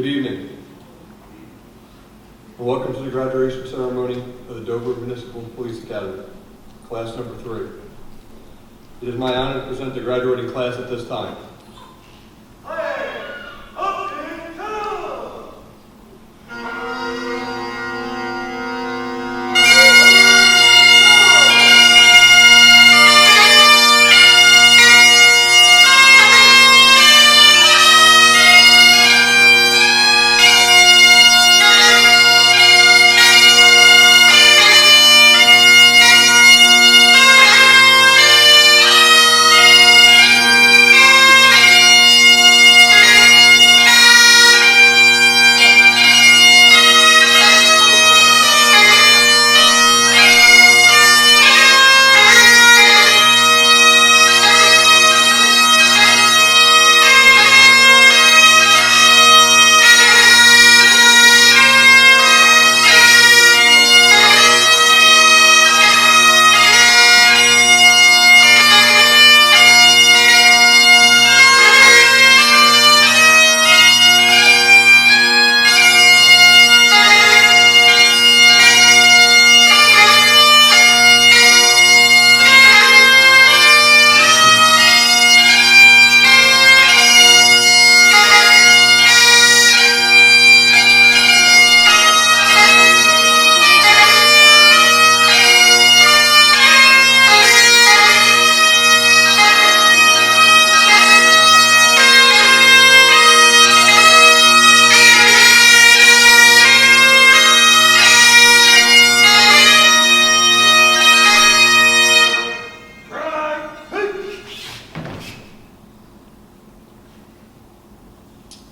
Good evening, and welcome to the graduation ceremony of the Dover Municipal Police Academy, class number 3. It is my honor to present the graduating class at this time.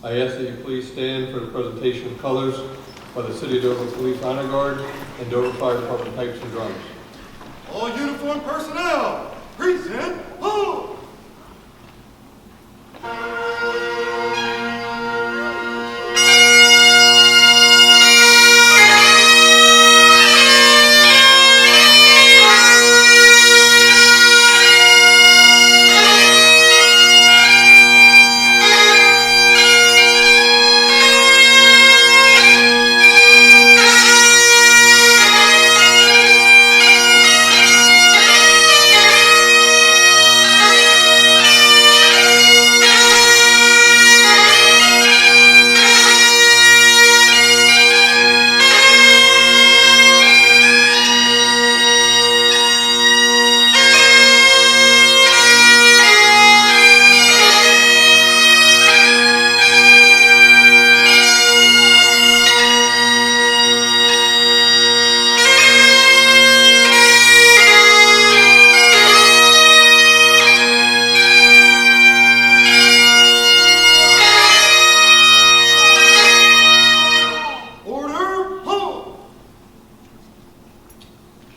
I ask that you please stand for the presentation of colors by the City of Dover Police Honor Guard and Dover Fire Department pipes and drums. All uniformed personnel, present hold!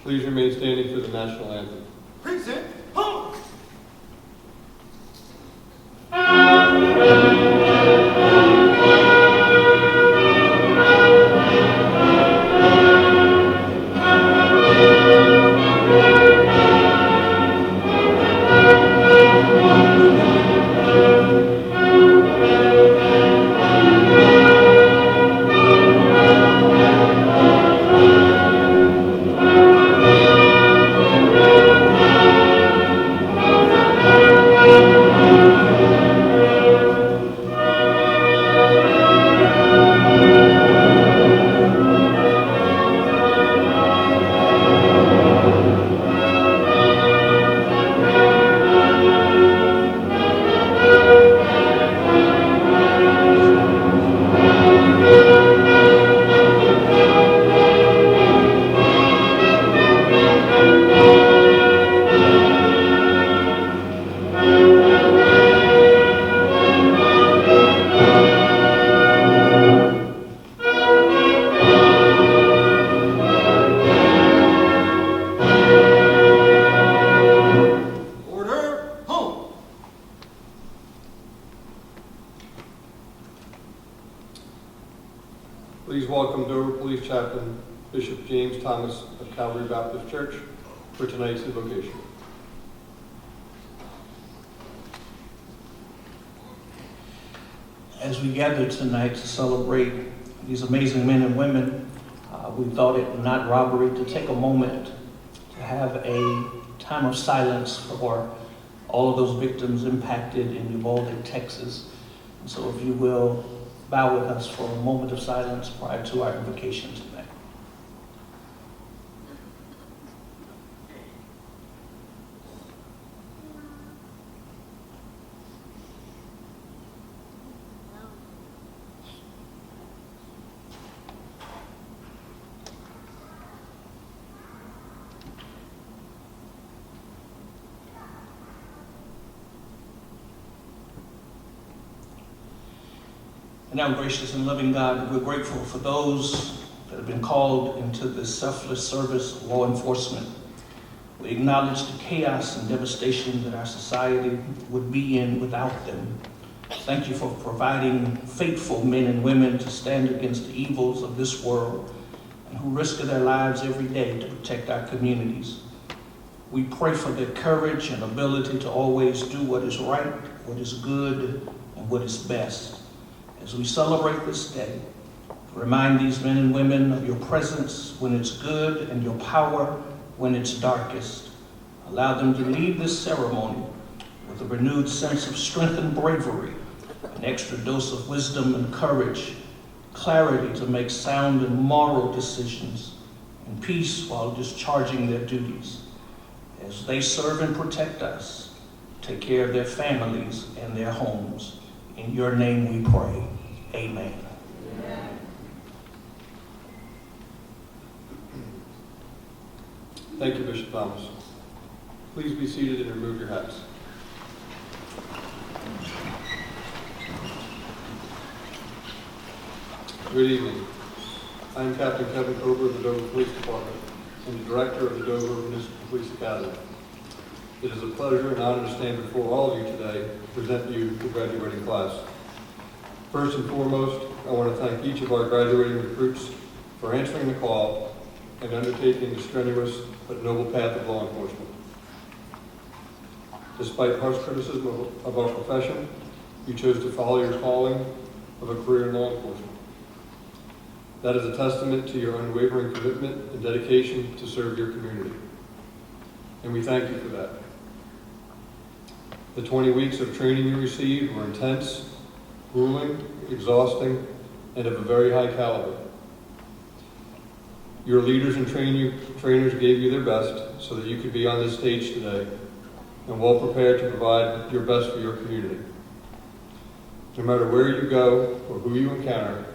Please remain standing for the national anthem. Present hold! Please welcome Dover Police Chaplain Bishop James Thomas of Calvary Baptist Church for tonight's invocation. As we gather tonight to celebrate these amazing men and women, we thought it not robbery to take a moment to have a time of silence for all of those victims impacted in Uvalde, Texas. And so if you will, bow with us for a moment of silence prior to our invocation tonight. And now, gracious and loving God, we're grateful for those that have been called into this selfless service of law enforcement. We acknowledge the chaos and devastation that our society would be in without them. Thank you for providing faithful men and women to stand against the evils of this world and who risk their lives every day to protect our communities. We pray for their courage and ability to always do what is right, what is good, and what is best. As we celebrate this day, remind these men and women of your presence when it's good and your power when it's darkest. Allow them to leave this ceremony with a renewed sense of strength and bravery, an extra dose of wisdom and courage, clarity to make sound and moral decisions, and peace while discharging their duties. As they serve and protect us, take care of their families and their homes. In your name we pray. Amen. Amen. Thank you, Bishop Thomas. Please be seated and remove your hats. Good evening. I am Captain Kevin Ober of the Dover Police Department and the Director of the Dover Municipal Police Academy. It is a pleasure and honor to stand before all of you today to present you the graduating class. First and foremost, I want to thank each of our graduating recruits for answering the call and undertaking the strenuous but noble path of law enforcement. Despite harsh criticism of our profession, you chose to follow your calling of a career in law enforcement. That is a testament to your unwavering commitment and dedication to serve your community. And we thank you for that. The 20 weeks of training you received were intense, grueling, exhausting, and of a very high caliber. Your leaders and trainers gave you their best so that you could be on this stage today and well prepared to provide your best for your community. No matter where you go or who you encounter,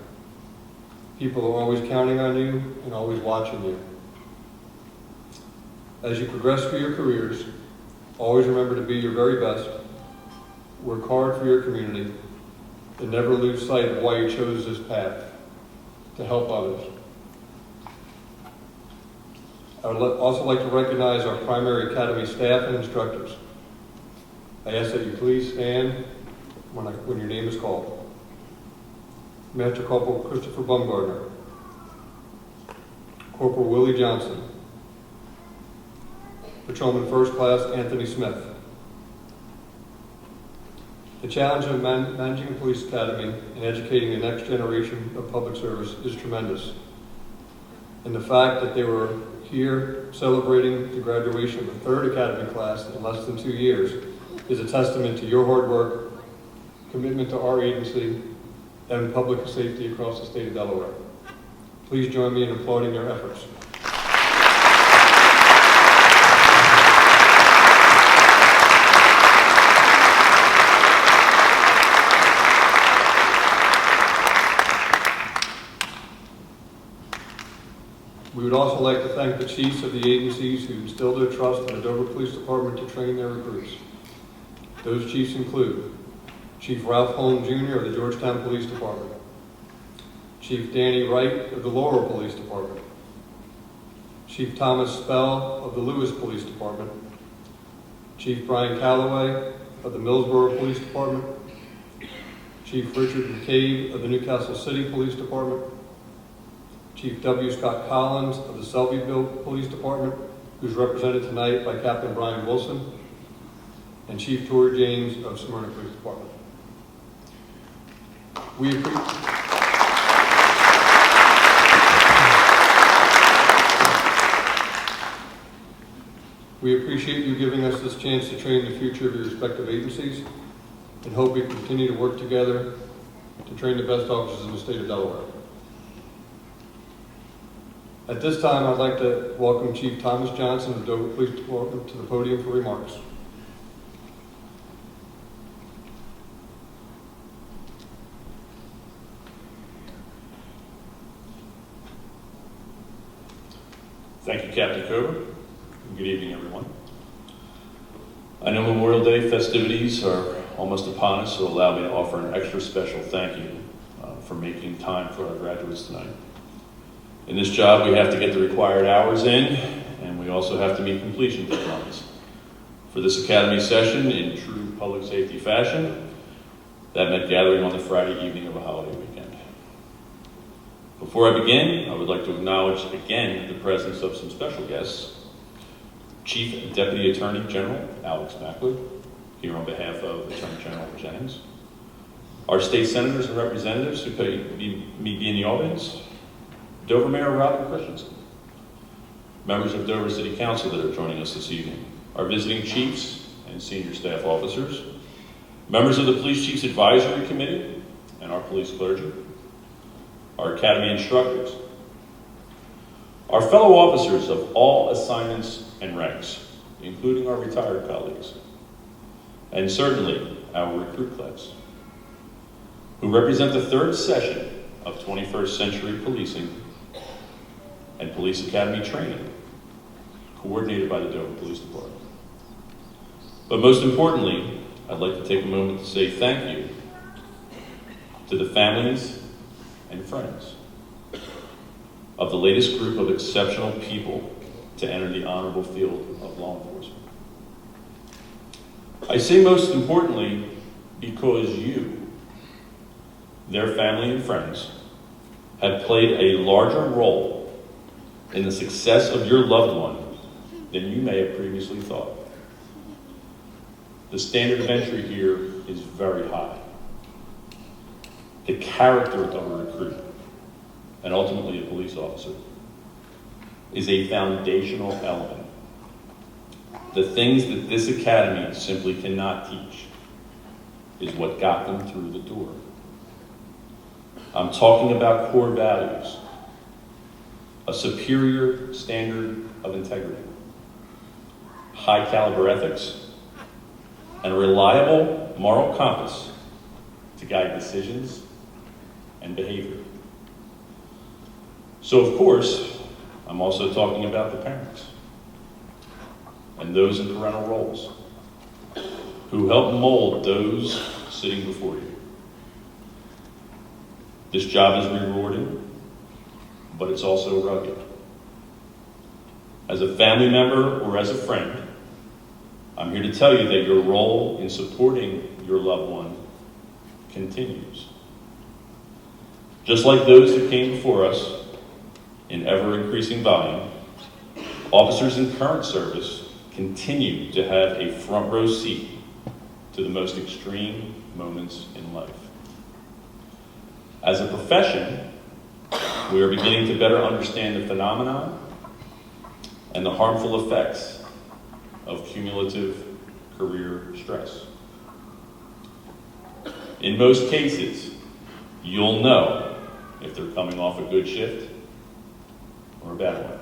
people are always counting on you and always watching you. As you progress through your careers, always remember to be your very best, work hard for your community, and never lose sight of why you chose this path, to help others. I would also like to recognize our primary academy staff and instructors. I ask that you please stand when your name is called. Master Corporal Christopher Bumgardner, Corporal Willie Johnson, Patrolman First Class Anthony Smith. The challenge of managing a police academy and educating the next generation of public service is tremendous. And the fact that they were here celebrating the graduation of the third academy class in less than 2 years is a testament to your hard work, commitment to our agency, and public safety across the state of Delaware. Please join me in applauding their efforts. We would also like to thank the chiefs of the agencies who instilled their trust in the Dover Police Department to train their recruits. Those chiefs include Chief Ralph Holm Jr. of the Georgetown Police Department, Chief Danny Wright of the Laurel Police Department, Chief Thomas Spell of the Lewis Police Department, Chief Brian Calloway of the Millsboro Police Department, Chief Richard McCabe of the Newcastle City Police Department, Chief W. Scott Collins of the Selbyville Police Department, who's represented tonight by Captain Brian Wilson, and Chief Tori James of Smyrna Police Department. We appreciate you giving us this chance to train the future of your respective agencies and hope we continue to work together to train the best officers in the state of Delaware. At this time, I'd like to welcome Chief Thomas Johnson of the Dover Police Department to the podium for remarks. Thank you, Captain Cobra. Good evening, everyone. I know Memorial Day festivities are almost upon us, so allow me to offer an extra special thank you for making time for our graduates tonight. In this job, we have to get the required hours in, and we also have to meet completion deadlines. For this Academy session, in true public safety fashion, that meant gathering on the Friday evening of a holiday weekend. Before I begin, I would like to acknowledge again the presence of some special guests. Chief Deputy Attorney General Alex Mackler, here on behalf of Attorney General Jennings. Our state senators and representatives who may be in the audience. Dover Mayor Robin Christensen. Members of Dover City Council that are joining us this evening. Our visiting chiefs and senior staff officers. Members of the Police Chiefs Advisory Committee and our police clergy. Our Academy instructors. Our fellow officers of all assignments and ranks, including our retired colleagues, and certainly our recruit class, who represent the third session of 21st century policing and police academy training, coordinated by the Dover Police Department. But most importantly, I'd like to take a moment to say thank you to the families and friends of the latest group of exceptional people to enter the honorable field of law enforcement. I say most importantly because you, their family and friends, have played a larger role in the success of your loved one than you may have previously thought. The standard of entry here is very high. The character of a recruit, and ultimately a police officer, is a foundational element. The things that this academy simply cannot teach is what got them through the door. I'm talking about core values, a superior standard of integrity, high caliber ethics, and a reliable moral compass to guide decisions and behavior. So of course, I'm also talking about the parents and those in parental roles who help mold those sitting before you. This job is rewarding, but it's also rugged. As a family member or as a friend, I'm here to tell you that your role in supporting your loved one continues. Just like those who came before us in ever-increasing volume, officers in current service continue to have a front row seat to the most extreme moments in life. As a profession, we are beginning to better understand the phenomenon and the harmful effects of cumulative career stress. In most cases, you'll know if they're coming off a good shift or a bad one.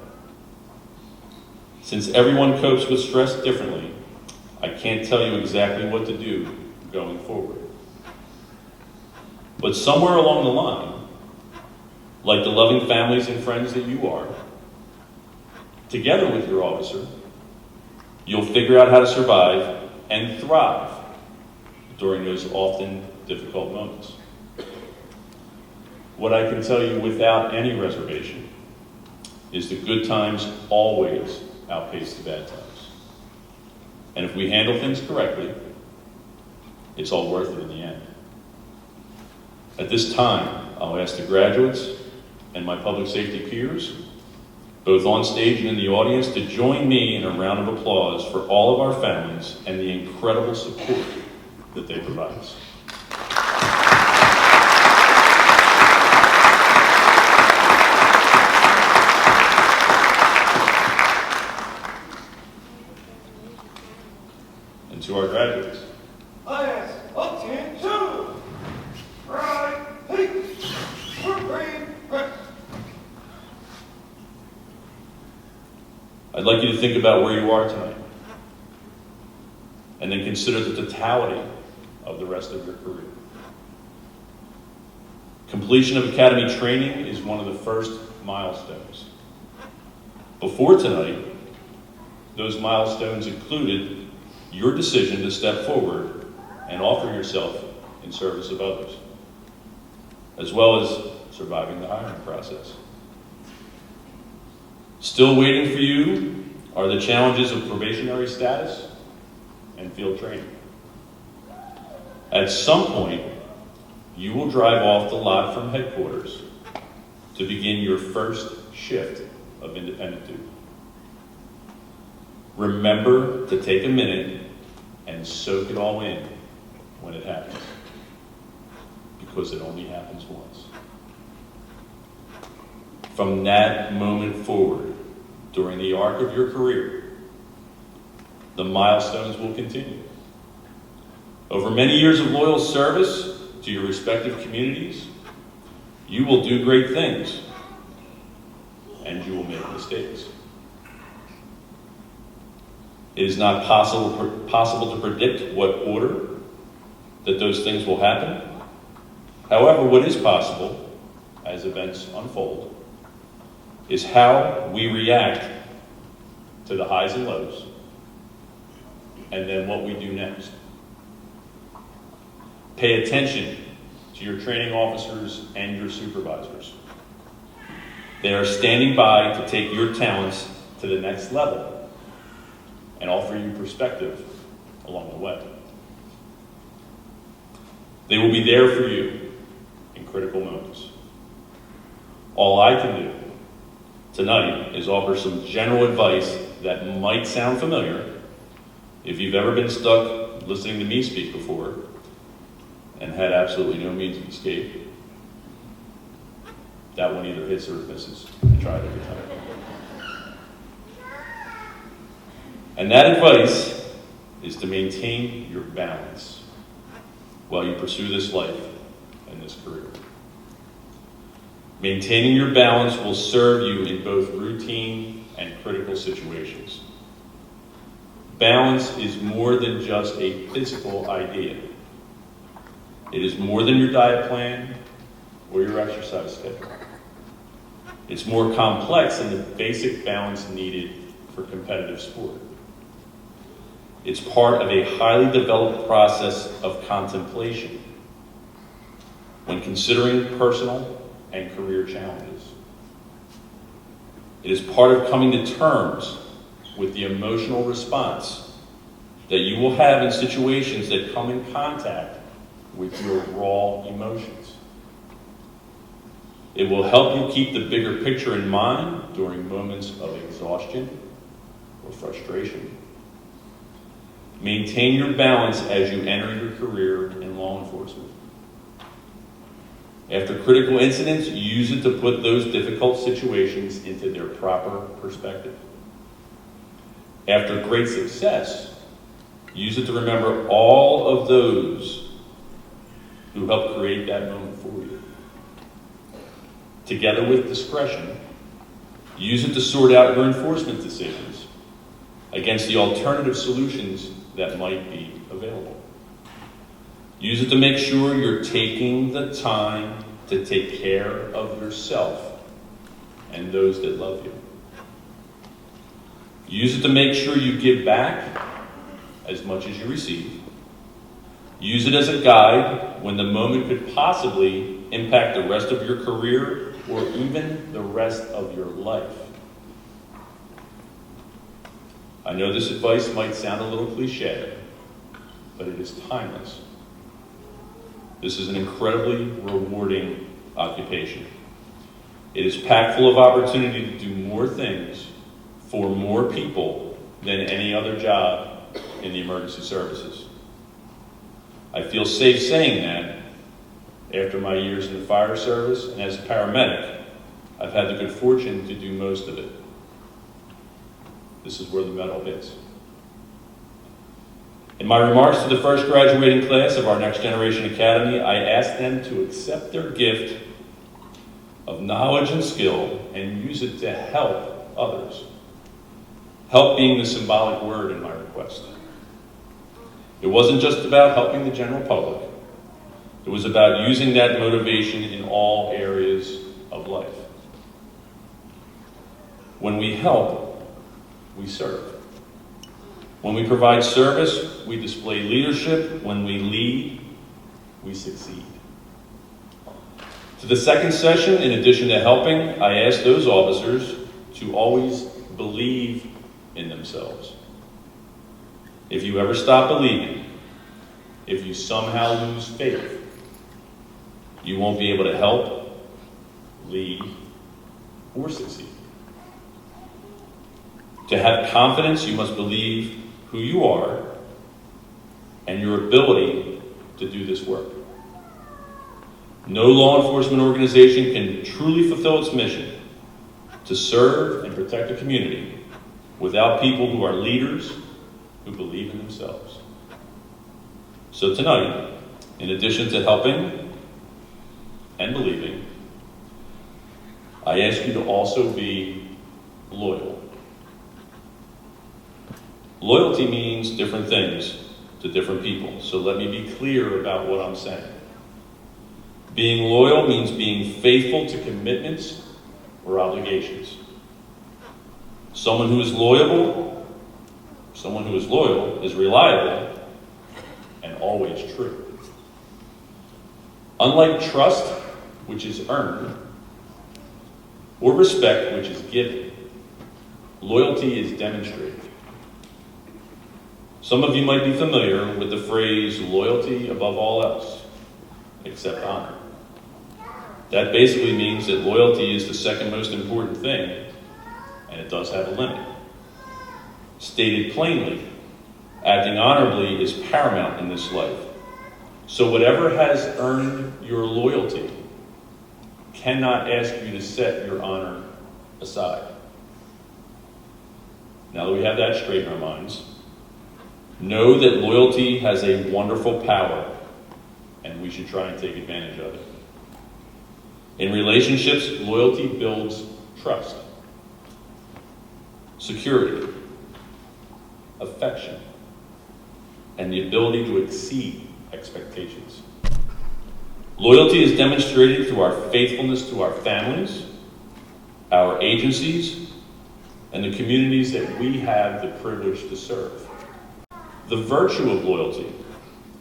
Since everyone copes with stress differently, I can't tell you exactly what to do going forward. But somewhere along the line, like the loving families and friends that you are, together with your officer, you'll figure out how to survive and thrive during those often difficult moments. What I can tell you without any reservation is the good times always outpace the bad times. And if we handle things correctly, it's all worth it in the end. At this time, I'll ask the graduates and my public safety peers, both on stage and in the audience, to join me in a round of applause for all of our families and the incredible support that they provide us. And to our graduates, I ask attention. Right, hey, green, red. I'd like you to think about where you are tonight, and then consider the totality of the rest of your career. Completion of academy training is one of the first milestones. Before tonight, those milestones included your decision to step forward and offer yourself in service of others, as well as surviving the hiring process. Still waiting for you are the challenges of probationary status and field training. At some point, you will drive off the lot from headquarters to begin your first shift of independent duty. Remember to take a minute and soak it all in when it happens, because it only happens once. From that moment forward, during the arc of your career, the milestones will continue. Over many years of loyal service to your respective communities, you will do great things, and you will make mistakes. It is not possible to predict what order that those things will happen. However, what is possible, as events unfold, is how we react to the highs and lows, and then what we do next. Pay attention to your training officers and your supervisors. They are standing by to take your talents to the next level and offer you perspective along the way. They will be there for you in critical moments. All I can do tonight is offer some general advice that might sound familiar if you've ever been stuck listening to me speak before and had absolutely no means of escape. That one either hits or misses. I try it every time. And that advice is to maintain your balance while you pursue this life and this career. Maintaining your balance will serve you in both routine and critical situations. Balance is more than just a physical idea. It is more than your diet plan or your exercise schedule. It's more complex than the basic balance needed for competitive sport. It's part of a highly developed process of contemplation when considering personal and career challenges. It is part of coming to terms with the emotional response that you will have in situations that come in contact with your raw emotions. It will help you keep the bigger picture in mind during moments of exhaustion or frustration. Maintain your balance as you enter your career in law enforcement. After critical incidents, use it to put those difficult situations into their proper perspective. After great success, use it to remember all of those who helped create that moment for you. Together with discretion, use it to sort out your enforcement decisions against the alternative solutions that might be available. Use it to make sure you're taking the time to take care of yourself and those that love you. Use it to make sure you give back as much as you receive. Use it as a guide when the moment could possibly impact the rest of your career or even the rest of your life. I know this advice might sound a little cliche, but it is timeless. This is an incredibly rewarding occupation. It is packed full of opportunity to do more things for more people than any other job in the emergency services. I feel safe saying that after my years in the fire service and as a paramedic, I've had the good fortune to do most of it. This is where the medal hits. In my remarks to the first graduating class of our Next Generation Academy, I asked them to accept their gift of knowledge and skill and use it to help others. Help being the symbolic word in my request. It wasn't just about helping the general public. It was about using that motivation in all areas of life. When we help, we serve. When we provide service, we display leadership. When we lead, we succeed. To the second session, in addition to helping, I asked those officers to always believe in themselves. If you ever stop believing, if you somehow lose faith, you won't be able to help, lead, or succeed. To have confidence, you must believe who you are and your ability to do this work. No law enforcement organization can truly fulfill its mission to serve and protect the community without people who are leaders who believe in themselves. So tonight, in addition to helping and believing, I ask you to also be loyal. Loyalty means different things to different people, so let me be clear about what I'm saying. Being loyal means being faithful to commitments or obligations. Someone who is loyal is reliable and always true. Unlike trust, which is earned, or respect, which is given, loyalty is demonstrated. Some of you might be familiar with the phrase loyalty above all else, except honor. That basically means that loyalty is the second most important thing, and it does have a limit. Stated plainly, acting honorably is paramount in this life. So whatever has earned your loyalty cannot ask you to set your honor aside. Now that we have that straight in our minds, know that loyalty has a wonderful power, and we should try and take advantage of it. In relationships, loyalty builds trust, security, affection, and the ability to exceed expectations. Loyalty is demonstrated through our faithfulness to our families, our agencies, and the communities that we have the privilege to serve. The virtue of loyalty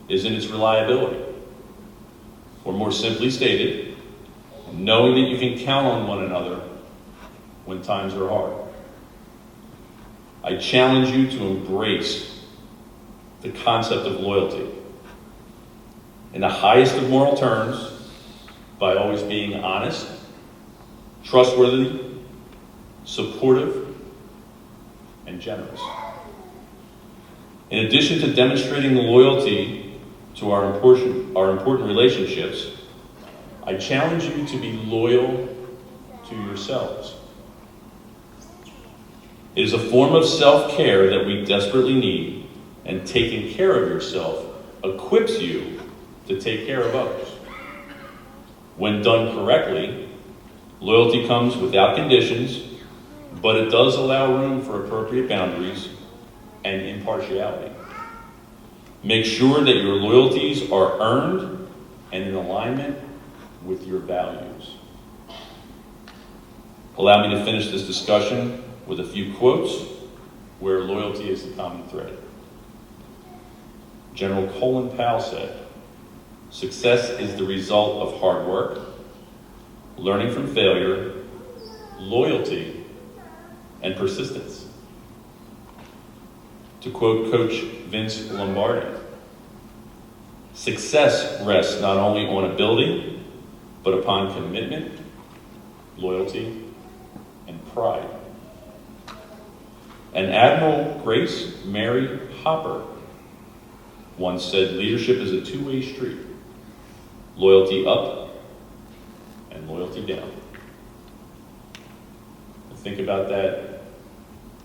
is in its reliability, or more simply stated, knowing that you can count on one another when times are hard. I challenge you to embrace the concept of loyalty in the highest of moral terms by always being honest, trustworthy, supportive, and generous. In addition to demonstrating the loyalty to our important relationships, I challenge you to be loyal to yourselves. It is a form of self-care that we desperately need, and taking care of yourself equips you to take care of others. When done correctly, loyalty comes without conditions, but it does allow room for appropriate boundaries and impartiality. Make sure that your loyalties are earned and in alignment with your values. Allow me to finish this discussion with a few quotes where loyalty is the common thread. General Colin Powell said, "Success is the result of hard work, learning from failure, loyalty, and persistence." To quote Coach Vince Lombardi, "Success rests not only on ability, but upon commitment, loyalty, and pride." And Admiral Grace Mary Hopper once said, "Leadership is a two-way street, loyalty up and loyalty down." And think about that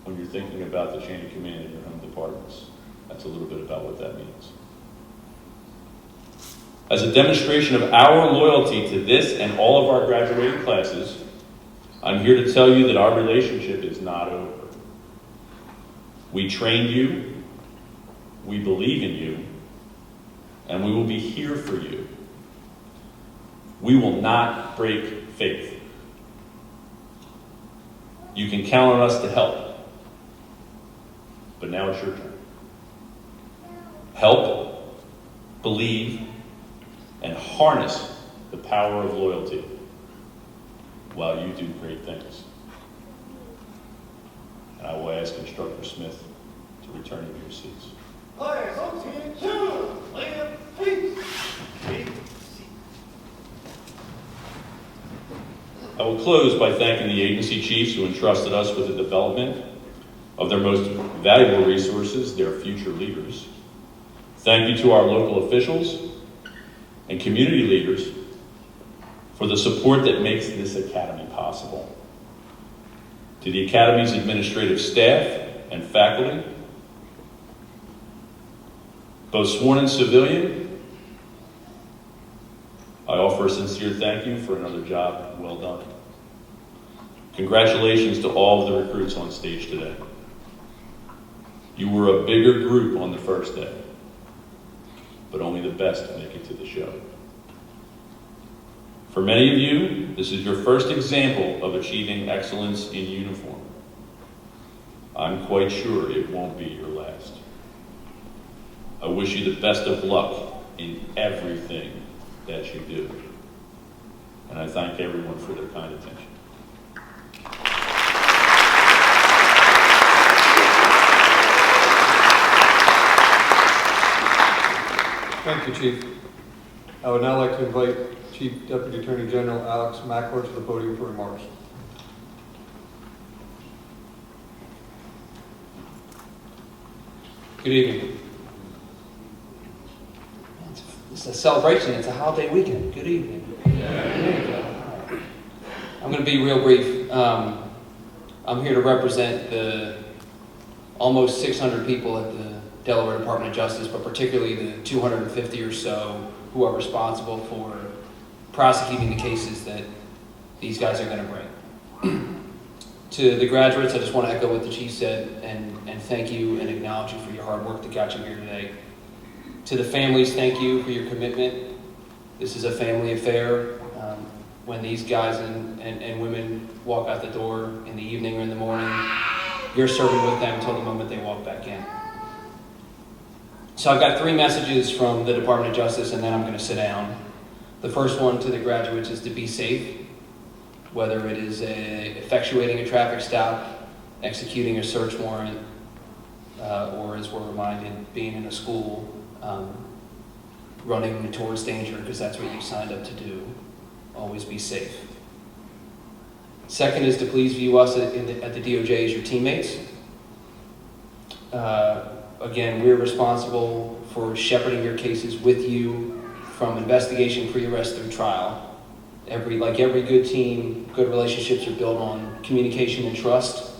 when you're thinking about the chain of command in your home departments. That's a little bit about what that means. As a demonstration of our loyalty to this and all of our graduating classes, I'm here to tell you that our relationship is not over. We trained you, we believe in you, and we will be here for you. We will not break faith. You can count on us to help. But now it's your turn. Help, believe, and harness the power of loyalty while you do great things. And I will ask Instructor Smith to return you to your seats. Class, attention! Land, peace! Take a seat. I will close by thanking the agency chiefs who entrusted us with the development of their most valuable resources, their future leaders. Thank you to our local officials and community leaders for the support that makes this academy possible. To the academy's administrative staff and faculty, both sworn and civilian, I offer a sincere thank you for another job well done. Congratulations to all of the recruits on stage today. You were a bigger group on the first day, but only the best make it to the show. For many of you, this is your first example of achieving excellence in uniform. I'm quite sure it won't be your last. I wish you the best of luck in everything that you do. And I thank everyone for their kind attention. Thank you, Chief. I would now like to invite Chief Deputy Attorney General Alex Mackler to the podium for remarks. Good evening. It's a celebration. It's a holiday weekend. Good evening. There you go. I'm going to be real brief. I'm here to represent the almost 600 people at the Delaware Department of Justice, but particularly the 250 or so who are responsible for prosecuting the cases that these guys are going to bring. To the graduates, I just want to echo what the chief said and thank you and acknowledge you for your hard work that got you here today. To the families, thank you for your commitment. This is a family affair. When these guys and women walk out the door in the evening or in the morning, you're serving with them until the moment they walk back in. So I've got 3 messages from the Department of Justice, and then I'm going to sit down. The first one to the graduates is to be safe, whether it is effectuating a traffic stop, executing a search warrant, or as we're reminded, being in a school, running towards danger, because that's what you signed up to do. Always be safe. Second is to please view us at the DOJ as your teammates. Again, we're responsible for shepherding your cases with you from investigation, pre-arrest through trial. Like every good team, good relationships are built on communication and trust.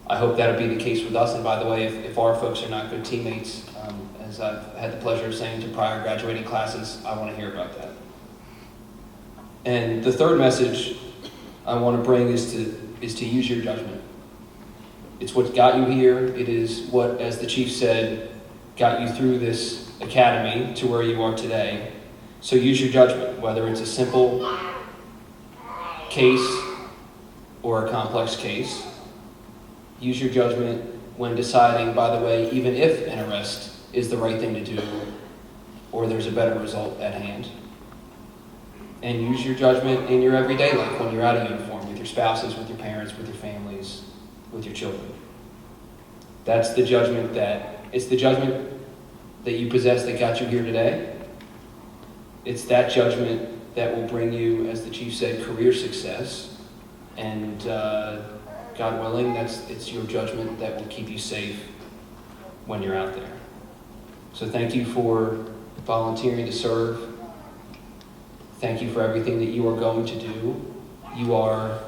I hope that'll be the case with us. And by the way, if our folks are not good teammates, as I've had the pleasure of saying to prior graduating classes, I want to hear about that. And the third message I want to bring is to use your judgment. It's what got you here. It is what, as the chief said, got you through this academy to where you are today. So use your judgment, whether it's a simple case or a complex case. Use your judgment when deciding, by the way, even if an arrest is the right thing to do or there's a better result at hand. And use your judgment in your everyday life when you're out of uniform, with your spouses, with your parents, with your families, with your children. It's the judgment that you possess that got you here today. It's that judgment that will bring you, as the chief said, career success. And God willing, it's your judgment that will keep you safe when you're out there. So thank you for volunteering to serve. Thank you for everything that you are going to do. You are,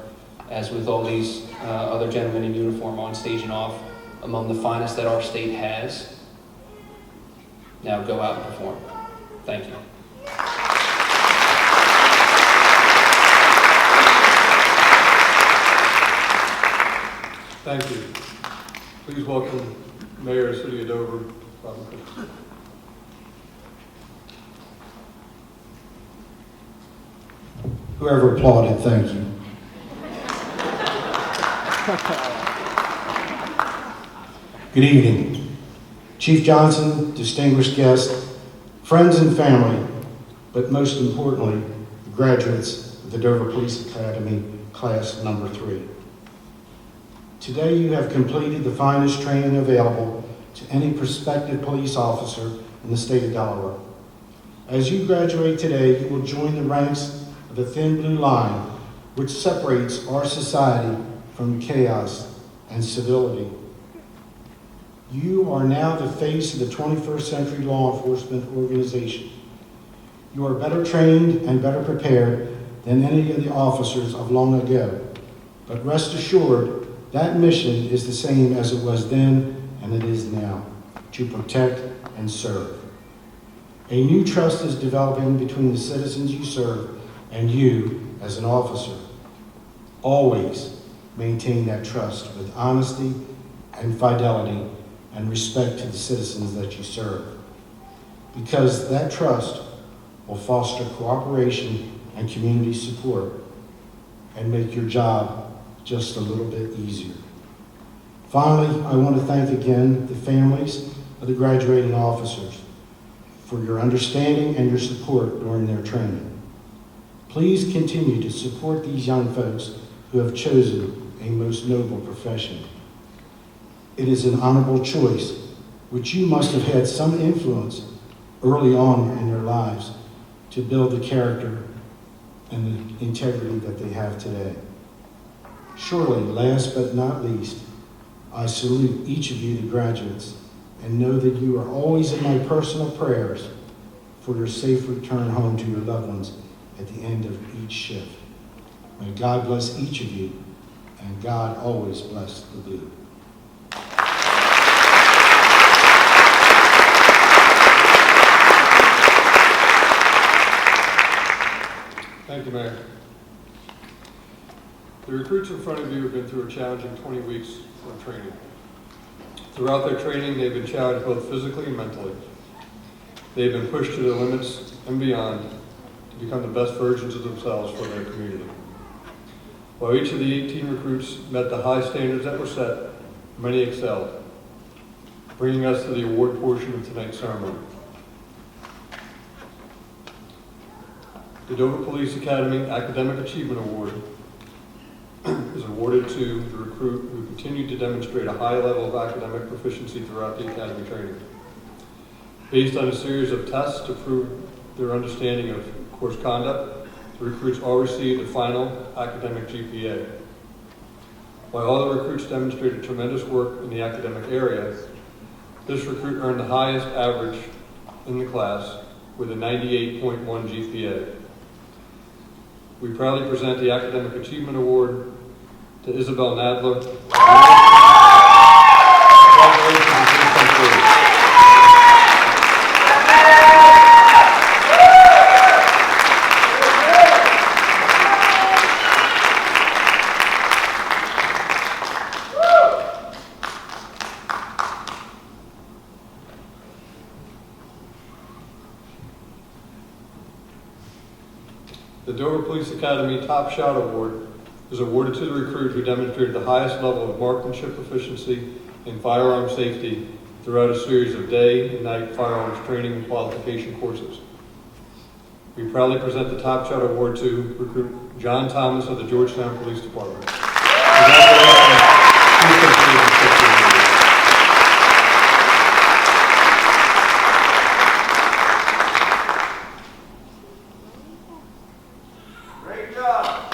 as with all these other gentlemen in uniform on stage and off, among the finest that our state has. Now go out and perform. Thank you. Thank you. Please welcome Mayor of the City of Dover, Robin Christensen. Whoever applauded, thank you. Good evening. Chief Johnson, distinguished guests, friends and family, but most importantly, the graduates of the Dover Police Academy Class Number 3. Today you have completed the finest training available to any prospective police officer in the state of Delaware. As you graduate today, you will join the ranks of the thin blue line which separates our society from chaos and civility. You are now the face of the 21st century law enforcement organization. You are better trained and better prepared than any of the officers of long ago. But rest assured, that mission is the same as it was then and it is now, to protect and serve. A new trust is developing between the citizens you serve and you as an officer. Always maintain that trust with honesty and fidelity and respect to the citizens that you serve, because that trust will foster cooperation and community support and make your job just a little bit easier. Finally, I want to thank again the families of the graduating officers for your understanding and your support during their training. Please continue to support these young folks who have chosen a most noble profession. It is an honorable choice, which you must have had some influence early on in their lives to build the character and the integrity that they have today. Surely, last but not least, I salute each of you, the graduates, and know that you are always in my personal prayers for your safe return home to your loved ones at the end of each shift. May God bless each of you, and God always bless the blue. Thank you, Mayor. The recruits in front of you have been through a challenging 20 weeks of training. Throughout their training, they've been challenged both physically and mentally. They've been pushed to their limits and beyond to become the best versions of themselves for their community. While each of the 18 recruits met the high standards that were set, many excelled, bringing us to the award portion of tonight's ceremony. The Dover Police Academy Academic Achievement Award is awarded to the recruit who continued to demonstrate a high level of academic proficiency throughout the academy training. Based on a series of tests to prove their understanding of course conduct, the recruits all received a final academic GPA. While all the recruits demonstrated tremendous work in the academic area, this recruit earned the highest average in the class with a 98.1 GPA. We proudly present the Academic Achievement Award to Isabel Nadler. Congratulations and please come forward. The Dover Police Academy Top Shot Award is awarded to the recruit who demonstrated the highest level of marksmanship proficiency in firearm safety throughout a series of day and night firearms training and qualification courses. We proudly present the Top Shot Award to recruit John Thomas of the Georgetown Police Department. Congratulations. Please come forward and accept the award. Great job.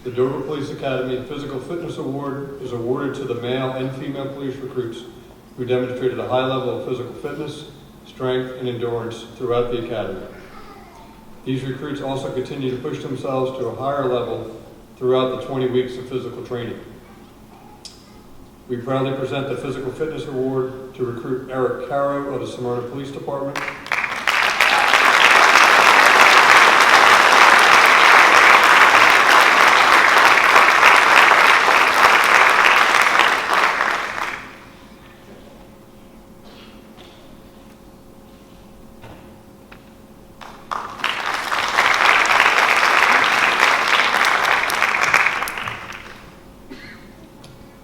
The Dover Police Academy Physical Fitness Award is awarded to the male and female police recruits who demonstrated a high level of physical fitness, strength, and endurance throughout the academy. These recruits also continue to push themselves to a higher level throughout the 20 weeks of physical training. We proudly present the Physical Fitness Award to recruit Eric Caro of the Smyrna Police Department.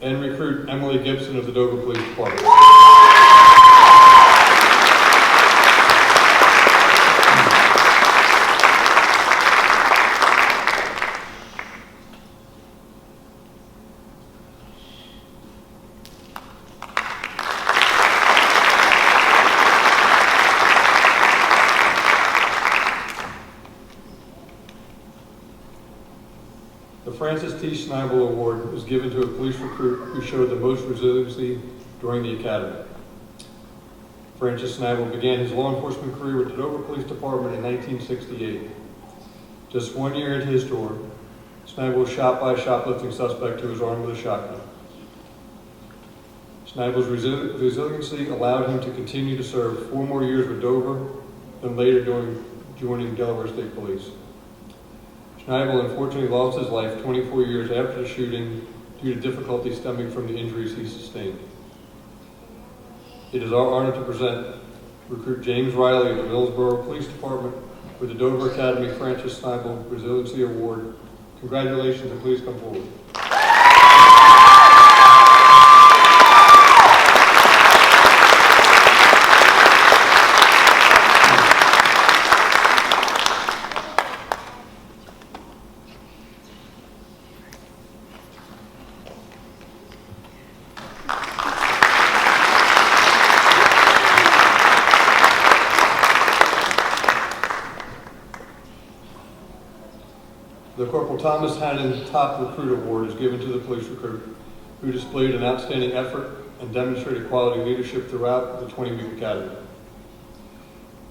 And recruit Emily Gibson of the Dover Police Department. The Francis T. Schneibel Award is given to a police recruit who showed the most resiliency during the academy. Francis Schneibel began his law enforcement career with the Dover Police Department in 1968. Just 1 year into his tour, Schneibel was shot by a shoplifting suspect who was armed with a shotgun. Schneibel's resiliency allowed him to continue to serve 4 more years with Dover, and later joining Delaware State Police. Schneibel unfortunately lost his life 24 years after the shooting due to difficulties stemming from the injuries he sustained. It is our honor to present recruit James Riley of the Millsboro Police Department with the Dover Academy Francis Schneibel Resiliency Award. Congratulations, and please come forward. The Corporal Thomas Hannon Top Recruit Award is given to the police recruit who displayed an outstanding effort and demonstrated quality leadership throughout the 20-week academy.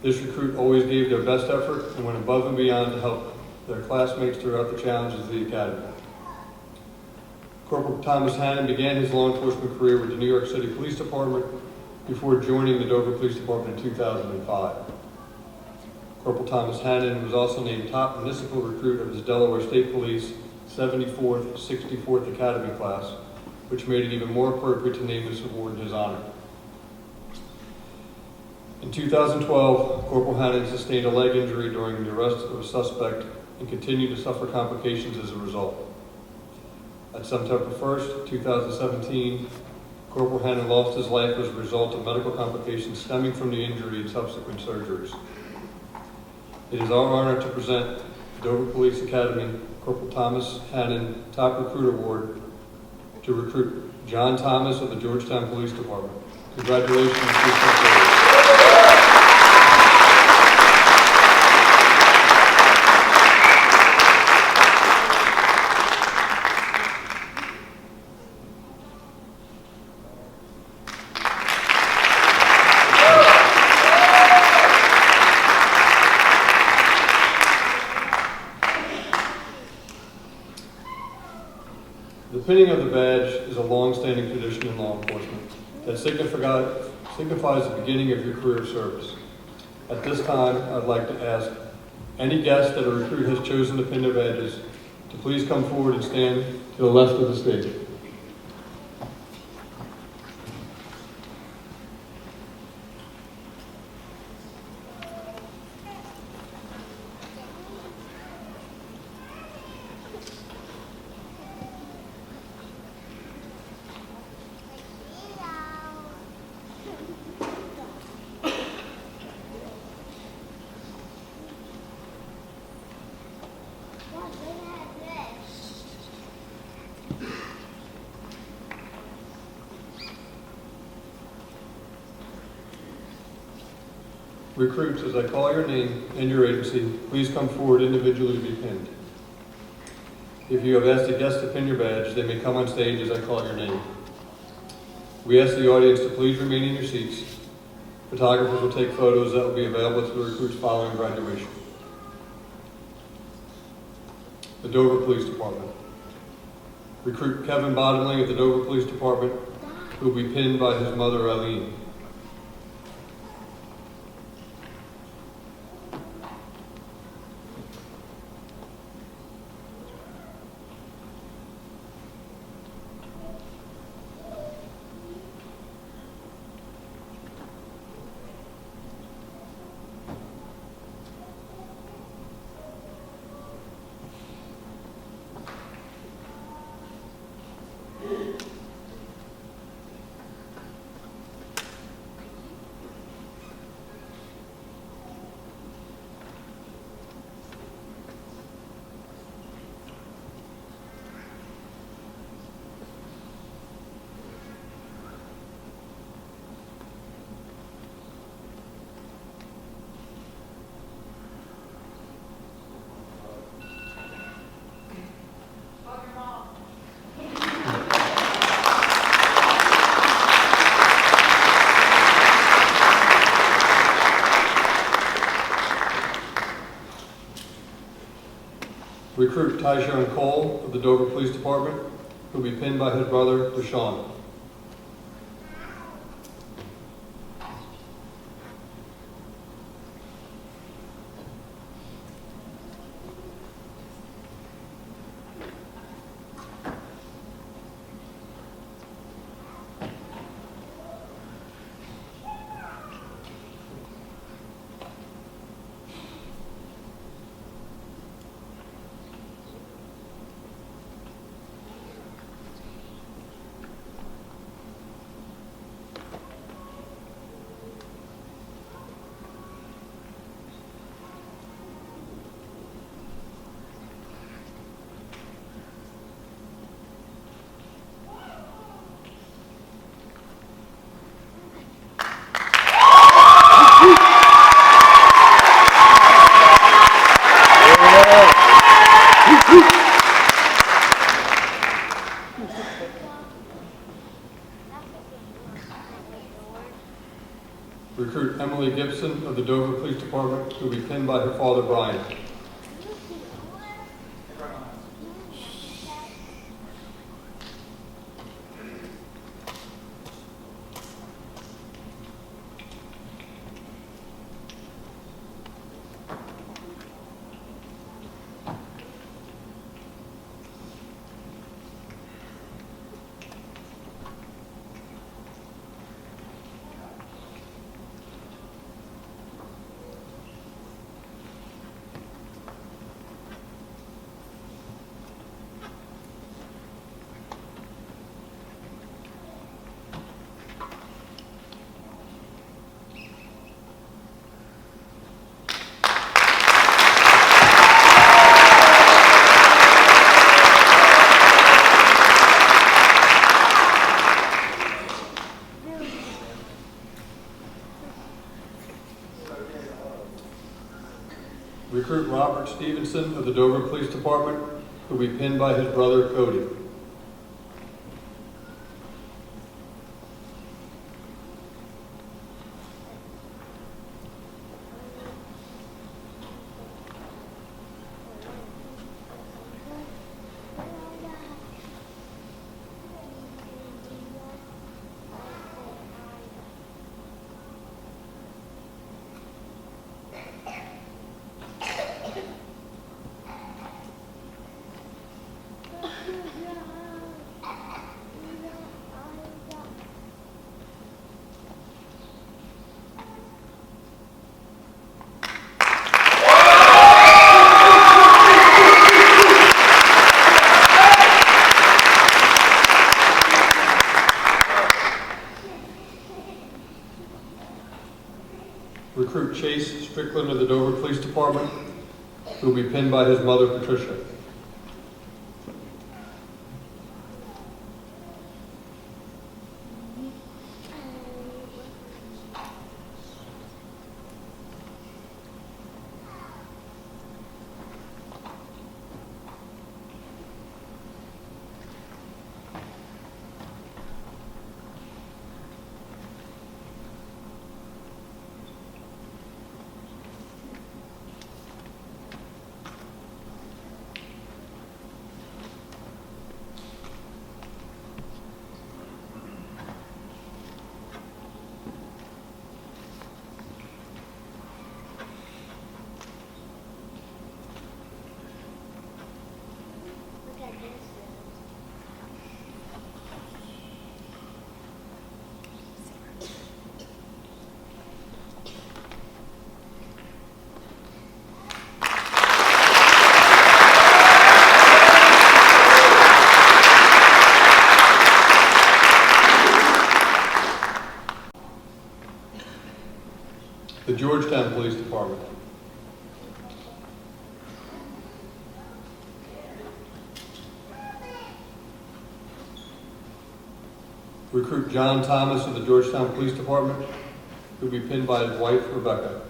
This recruit always gave their best effort and went above and beyond to help their classmates throughout the challenges of the academy. Corporal Thomas Hannon began his law enforcement career with the New York City Police Department before joining the Dover Police Department in 2005. Corporal Thomas Hannon was also named top municipal recruit of his Delaware State Police 74th, 64th Academy class, which made it even more appropriate to name this award in his honor. In 2012, Corporal Hannon sustained a leg injury during the arrest of a suspect and continued to suffer complications as a result. On September 1st, 2017, Corporal Hannon lost his life as a result of medical complications stemming from the injury and subsequent surgeries. It is our honor to present the Dover Police Academy Corporal Thomas Hannon Top Recruit Award to recruit John Thomas of the Georgetown Police Department. Congratulations. Please come forward. The pinning of the badge is a long-standing tradition in law enforcement that signifies the beginning of your career of service. At this time, I'd like to ask any guest that a recruit has chosen to pin their badges to please come forward and stand to the left of the stage. Recruits, as I call your name and your agency, please come forward individually to be pinned. If you have asked a guest to pin your badge, they may come on stage as I call your name. We ask the audience to please remain in your seats. Photographers will take photos that will be available to the recruits following graduation. the Dover Police Department. Recruit Kevin Bottomley of the Dover Police Department, who will be pinned by his mother, Eileen. Recruit Tyshawn Cole of the Dover Police Department, who will be pinned by his brother, Deshaun. Recruit Emily Gibson of the Dover Police Department, who will be pinned by her father, Brian. Recruit Robert Stevenson of the Dover Police Department, who will be pinned by his brother, Cody. Recruit Chase Strickland of the Dover Police Department, who will be pinned by his mother, Patricia. Georgetown Police Department. Recruit John Thomas of the Georgetown Police Department, who will be pinned by his wife, Rebecca.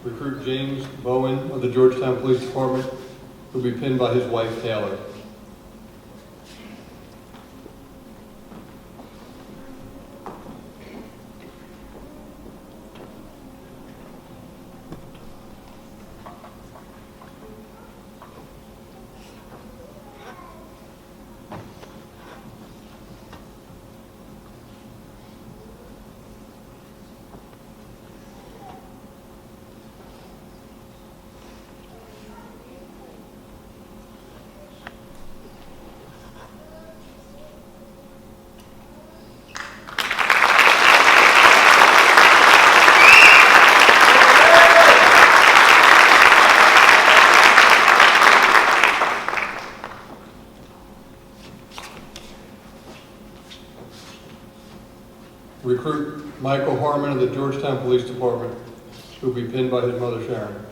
Recruit James Bowen of the Georgetown Police Department, who will be pinned by his wife, Taylor. Recruit Michael Harmon of the Georgetown Police Department, who will be pinned by his mother, Sharon.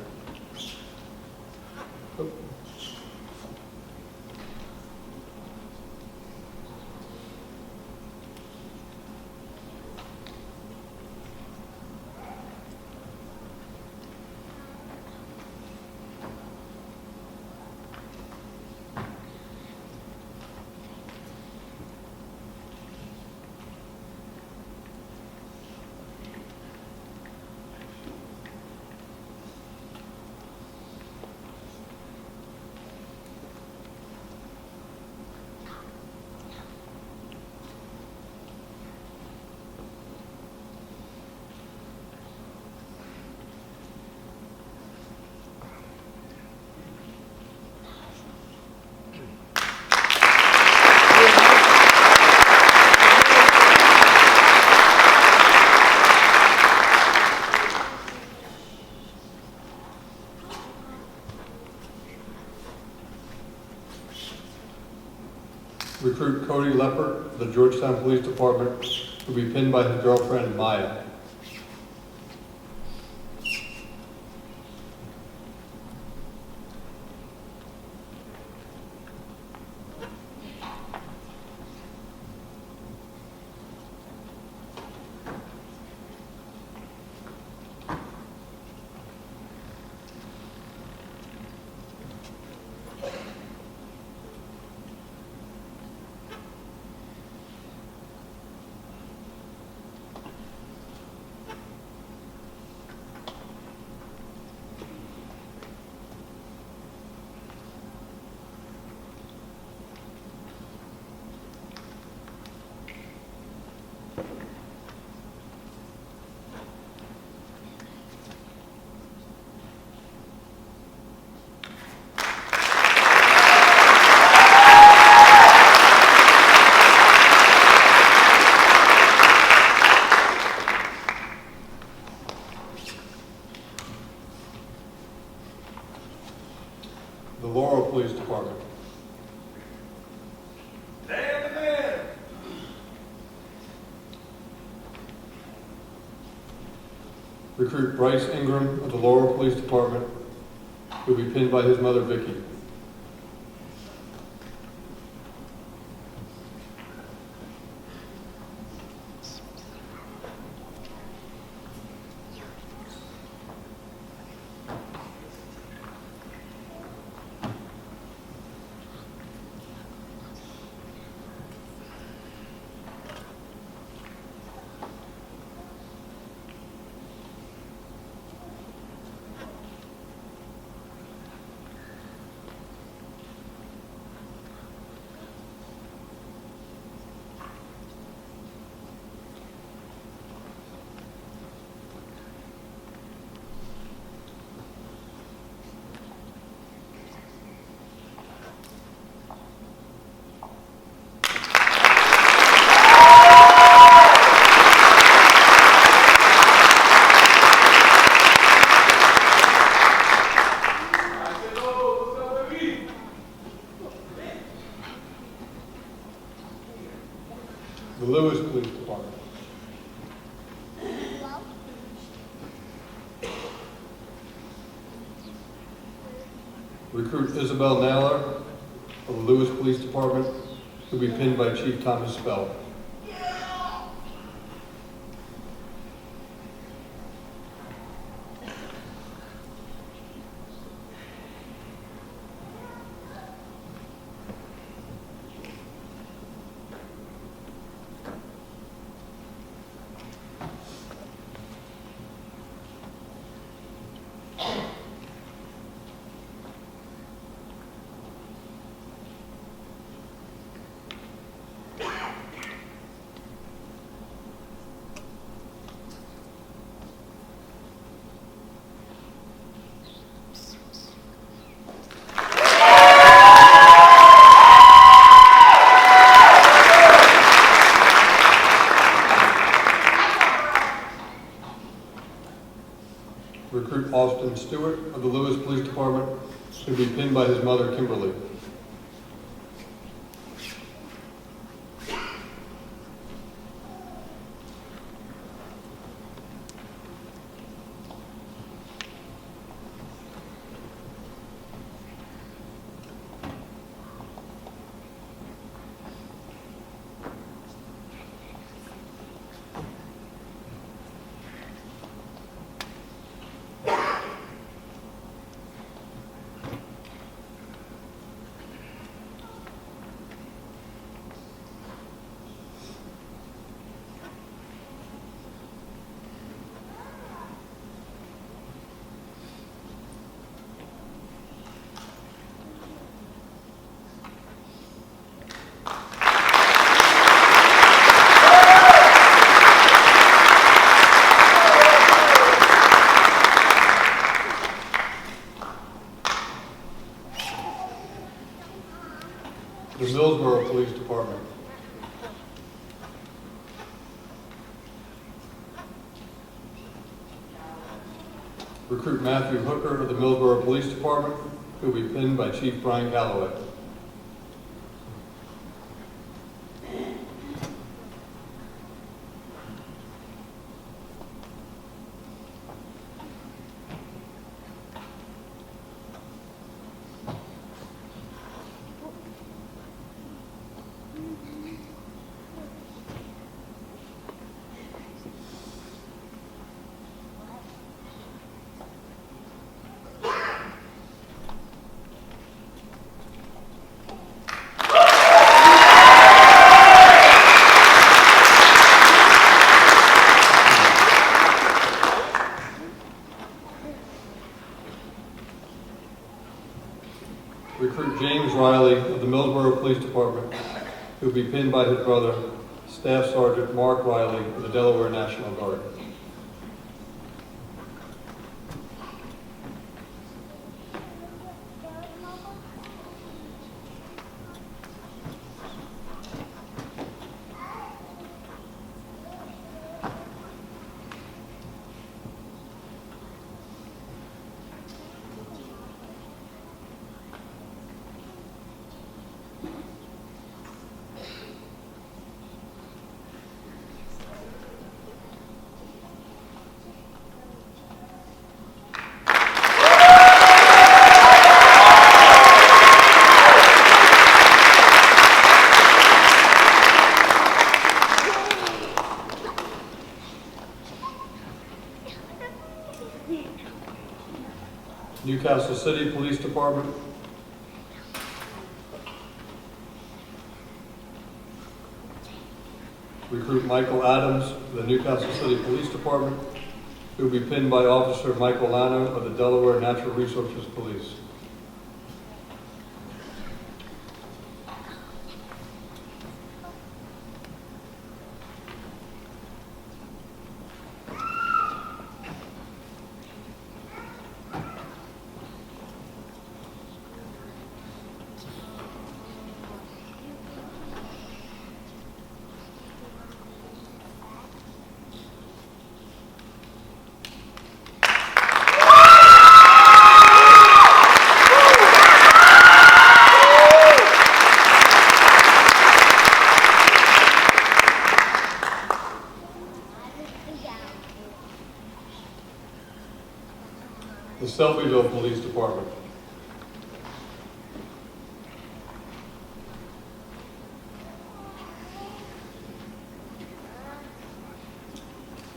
Recruit Cody Leppert of the Georgetown Police Department, who will be pinned by his girlfriend, Maya. The Laurel Police Department. Stand the man. Recruit Bryce Ingram of the Laurel Police Department, who will be pinned by his mother, Vicki. The Lewis Police Department. Recruit Isabel Naylor of the Lewis Police Department, who will be pinned by Chief Thomas Spell. Recruit Austin Stewart of the Lewis Police Department, who will be pinned by his mother, Kimberly. The Millsboro Police Department. Recruit Matthew Hooker of the Millsboro Police Department, who will be pinned by Chief Brian Galloway. Recruit James Riley of the Millsboro Police Department, who will be pinned by his brother, Staff Sergeant Mark Riley of the Delaware National Guard. Newcastle City Police Department. Recruit Michael Adams of the Newcastle City Police Department, who will be pinned by Officer Michael Lano of the Delaware Natural Resources Police. Selbyville Police Department.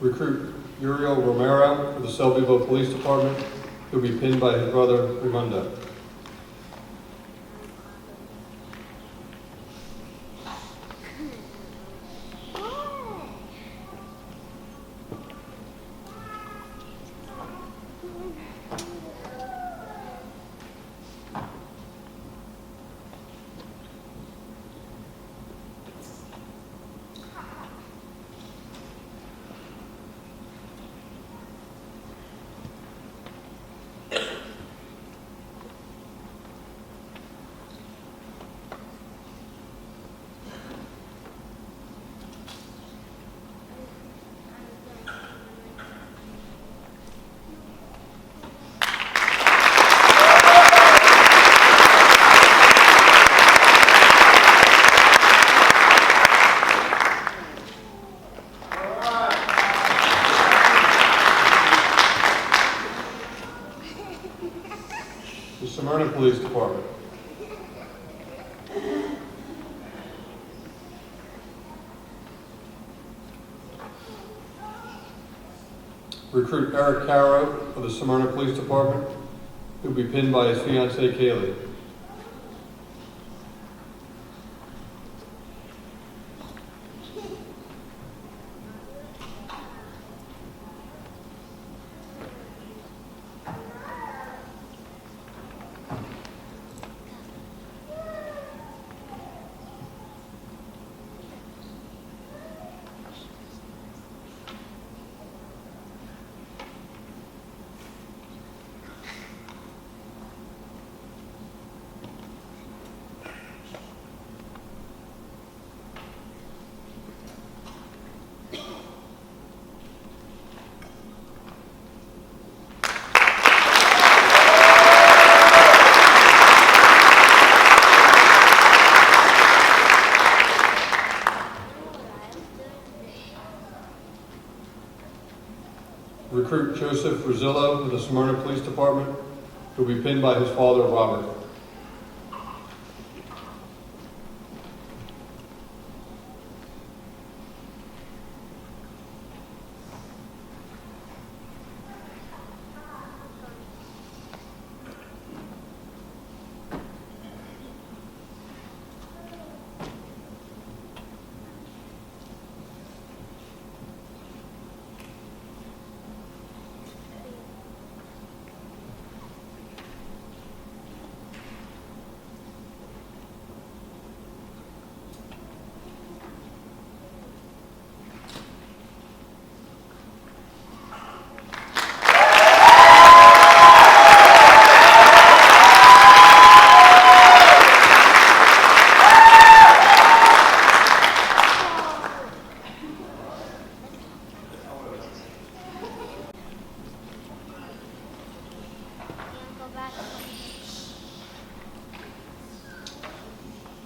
Recruit Uriel Romero for the Selbyville Police Department, who will be pinned by his brother Raimundo. The Smyrna Police Department. Recruit Eric Caro of the Smyrna Police Department, who will be pinned by his fiancee Kaylee. Recruit Joseph Rosillo of the Smyrna Police Department, who will be pinned by his father, Robert.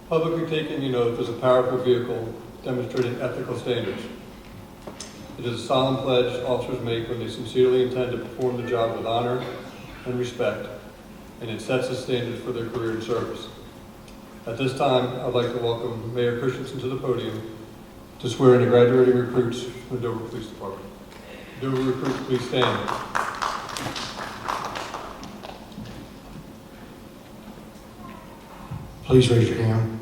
Publicly taking an oath is a powerful vehicle demonstrating ethical standards. It is a solemn pledge officers make when they sincerely intend to perform the job with honor and respect, and it sets a standard for their career and service. At this time, I'd like to welcome Mayor Christensen to the podium to swear in the graduating recruits from the Dover Police Department. Dover recruits, please stand. Please raise your hand.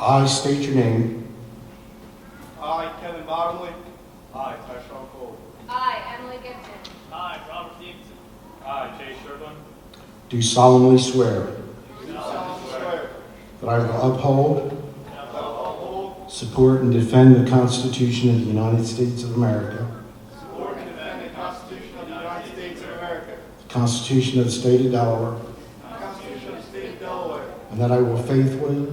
I state your name. I, Kevin Bottomley. I, Tyshawn Cole. I, Emily Gibson. I, Robert Stevenson. I, Jay Sherburne. Do solemnly swear Do solemnly swear that I will uphold, that I will uphold, support, and defend the Constitution of the United States of America, support, and defend the Constitution of the United States of America, the Constitution of the State of Delaware, the Constitution of the State of Delaware, and that I will faithfully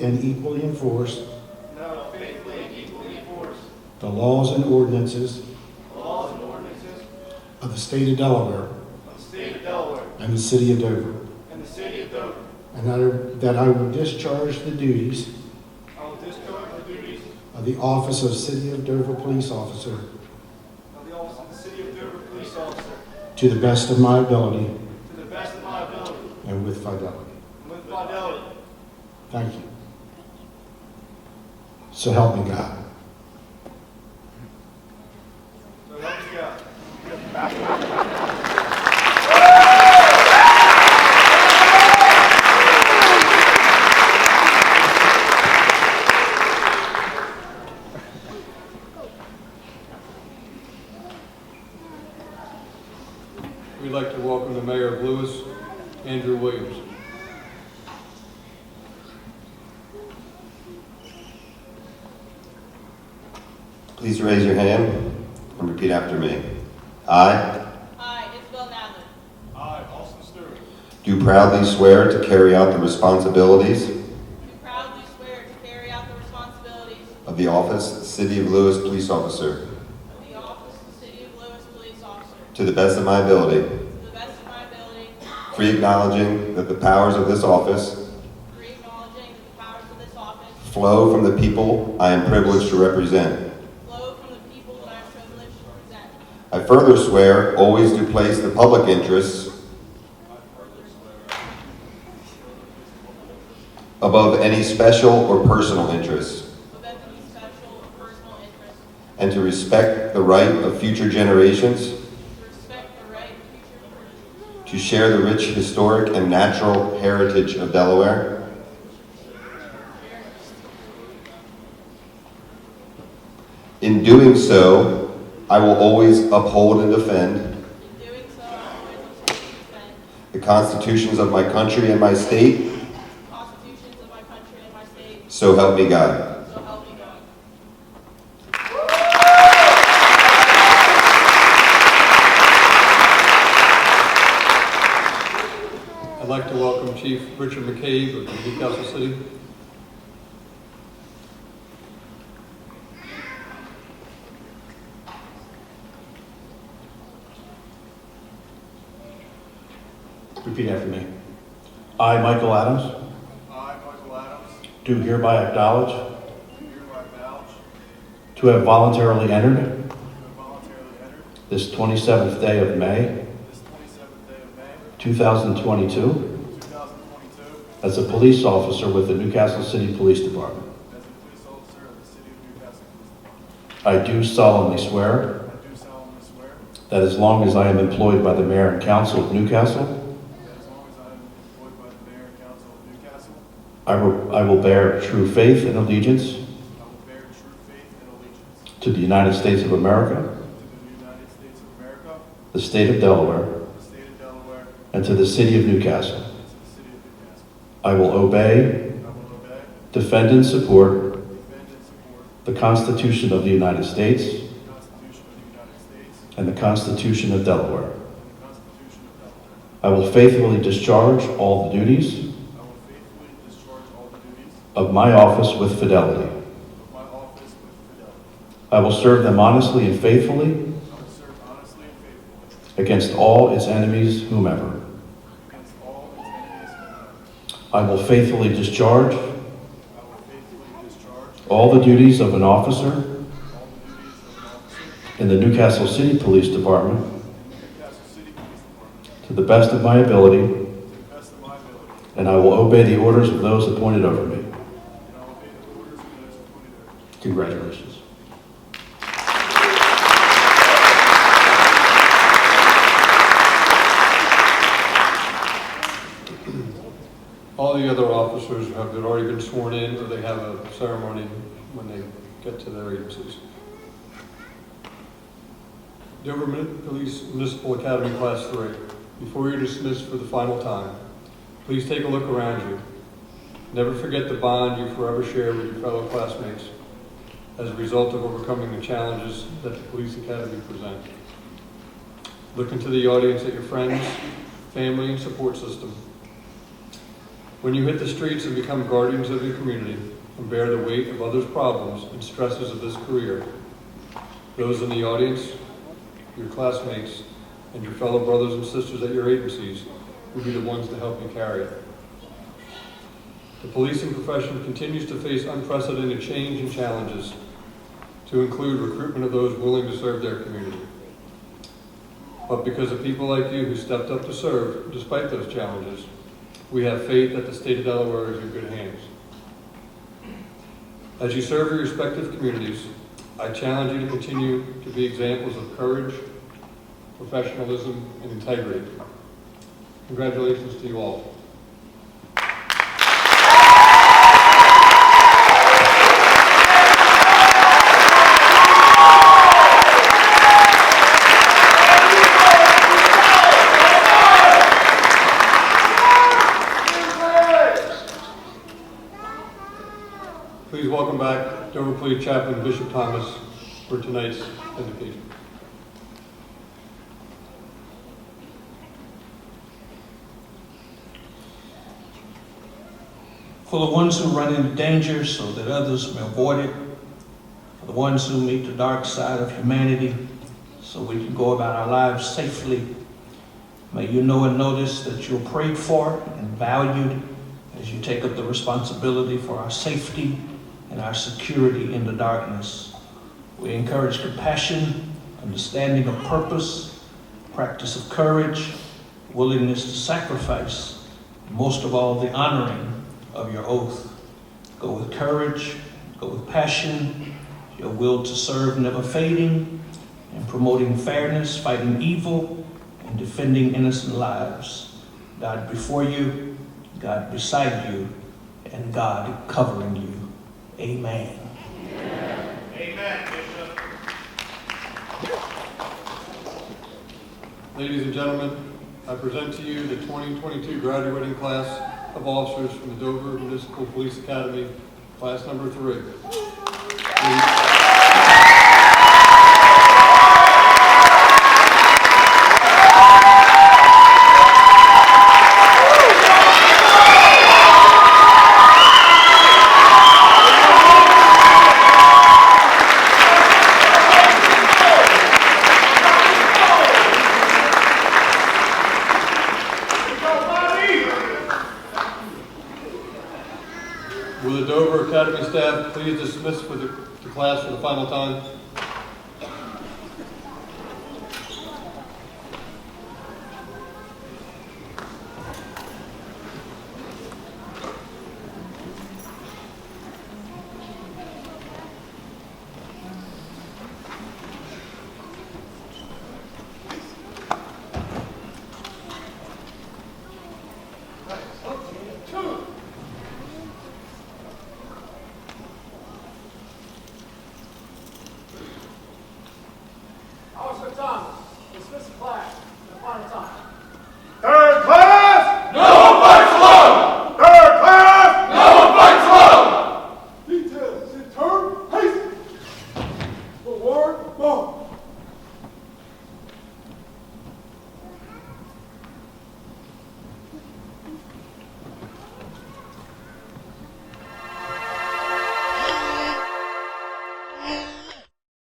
and equally enforce and that I will faithfully and equally enforce the laws and ordinances the laws and ordinances of the State of Delaware of the State of Delaware and the City of Dover, and the City of Dover. and that I will discharge the duties I will discharge the duties of the office of City of Dover Police Officer of the office of the City of Dover Police Officer to the best of my ability to the best of my ability and with fidelity. and with fidelity. Thank you. So help me God. So help me God. We'd like to welcome the Mayor of Lewis, Andrew Williams. Please raise your hand and repeat after me. I I, Isabel Nadler, I, Austin Stewart, do proudly swear to carry out the responsibilities do proudly swear to carry out the responsibilities of the office City of Lewis Police Officer of the office of the City of Lewis Police Officer to the best of my ability, to the best of my ability, free acknowledging that the powers of this office free acknowledging that the powers of this office flow from the people I am privileged to represent. flow from the people that I am privileged to represent. I further swear always to place the public interests above any special or personal interests, Above any special or personal interest, and to respect the right of future generations to respect the right of future generations, to share the rich historic and natural heritage of Delaware. In doing so, I will always uphold and defend in doing so, I will always uphold and defend the constitutions of my country and my state, the constitutions of my country and my state, so help me God. so help me God. I'd like to welcome Chief Richard McCabe of Newcastle City. Repeat after me. I, Michael Adams, I, Michael Adams, do hereby acknowledge do hereby acknowledge to have voluntarily entered to have voluntarily entered this 27th day of May, this 27th day of May, 2022, 2022, as a police officer with the Newcastle City Police Department. as a police officer of the City of Newcastle Police Department. I do solemnly swear I do solemnly swear that as long as I am employed by the Mayor and Council of Newcastle, that as long as I am employed by the Mayor and Council of Newcastle, I will bear true faith and allegiance I will bear true faith and allegiance to the United States of America, to the United States of America, the state of Delaware, the state of Delaware, and to the city of Newcastle. and to the city of Newcastle. I will obey, I will obey, defend, and support defend, and support the Constitution of the United States the Constitution of the United States and the Constitution of Delaware. and the Constitution of Delaware. I will faithfully discharge all the duties I will faithfully discharge all the duties of my office with fidelity. of my office with fidelity. I will serve them honestly and faithfully I will serve honestly and faithfully against all its enemies, whomever. against all its enemies and enemies. I will faithfully discharge I will faithfully discharge all the duties of an officer all the duties of an officer in the Newcastle City Police Department in the Newcastle City Police Department to the best of my ability, to the best of my ability, and I will obey the orders of those appointed over me. and I will obey the orders of those appointed over me. Congratulations. All the other officers have already been sworn in, or they have a ceremony when they get to their agencies. Dover Police Municipal Academy Class 3. Before you're dismissed for the final time, please take a look around you. Never forget the bond you forever share with your fellow classmates as a result of overcoming the challenges that the Police Academy present. Look into the audience at your friends, family, and support system. When you hit the streets and become guardians of your community and bear the weight of others' problems and stresses of this career, those in the audience, your classmates, and your fellow brothers and sisters at your agencies will be the ones to help you carry it. The policing profession continues to face unprecedented change and challenges, to include recruitment of those willing to serve their community. but because of people like you who stepped up to serve despite those challenges, we have faith that the state of Delaware is in good hands. As you serve your respective communities, I challenge you to continue to be examples of courage, professionalism, and integrity. Congratulations to you all. Please welcome back Dover Police Chaplain Bishop Thomas for tonight's invocation. For the ones who run into danger so that others may avoid it, for the ones who meet the dark side of humanity so we can go about our lives safely, may you know and notice that you're prayed for and valued as you take up the responsibility for our safety and our security in the darkness. We encourage compassion, understanding of purpose, practice of courage, willingness to sacrifice, and most of all, the honoring of your oath. Go with courage, go with passion, your will to serve never fading, and promoting fairness, fighting evil, and defending innocent lives. God before you, God beside you, and God covering you. Amen. Amen. Amen, Bishop. Ladies and gentlemen, I present to you the 2022 graduating class of officers from the Dover Municipal Police Academy, class number 3. Will the Dover Academy staff please dismiss the class for the final time?